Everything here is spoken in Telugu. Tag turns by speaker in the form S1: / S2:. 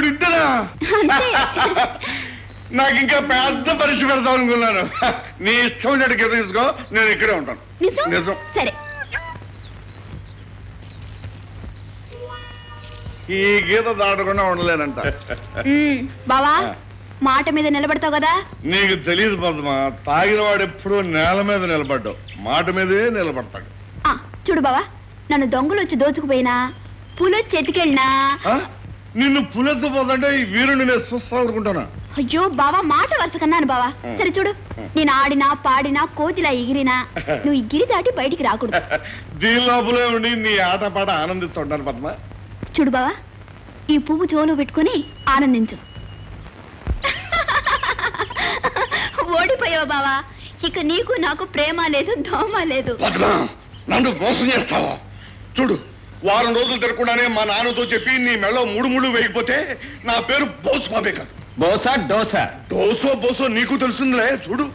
S1: ఆవిడ ఇంతేనా?
S2: అంతే.
S1: నాకు ఇంకా పెద్ద పరీక్ష పెడతాం అనుకున్నాను. నీ ఇష్టం ఉన్నట్టు గీత తీసుకో, నేను ఇక్కడే ఉంటాను.
S2: నిజం?
S1: నిజం.
S2: సరే.
S1: ఈ గీత దాటకుండా ఉండలేనంట.
S2: బావా మాట మీద నిలబడతావు కదా?
S1: నీకు తెలియదు పద్మ, తాగిన వాడు ఎప్పుడూ నేల మీద నిలబడ్డావు, మాట మీదే నిలబడతాడు.
S2: చూడు బావా, నన్ను దొంగలు వచ్చి దోచుకుపోయినా, పులొచ్చి ఎత్తుకెళ్ళినా,
S1: నిన్ను పులెత్తుపోతుంటే ఈ వీరుని నేను చూస్తా అనుకుంటానా?
S2: అయ్యో బావా, మాట వరుస కన్నాను బావా. సరే చూడు, నేను ఆడినా పాడినా కోతిలా ఎగిరినా నువ్వు ఈ గిరి దాటి బయటికి రాకూడదు.
S1: దీని లోపలే ఉండి నీ ఆటపాట ఆనందిస్తుంటాను పద్మ.
S2: చూడు బావా, ఈ పువ్వు చెవులో పెట్టుకుని ఆనందించు. ఓడిపోయావు బావా, ఇక నీకు నాకు ప్రేమ లేదు, దోమ లేదు.
S1: పద్మ, నన్ను మోసం చేస్తావా? చూడు, వారం రోజులు తిరగకుండానే మా నాన్నతో చెప్పి నీ మెళ్ళో మూడు ముళ్ళు వేయకపోతే నా పేరు బోసు బాబే కాదు.
S3: బోసా డోసా?
S1: డోసో బోసో నీకు తెలుస్తుందిలే, చూడు.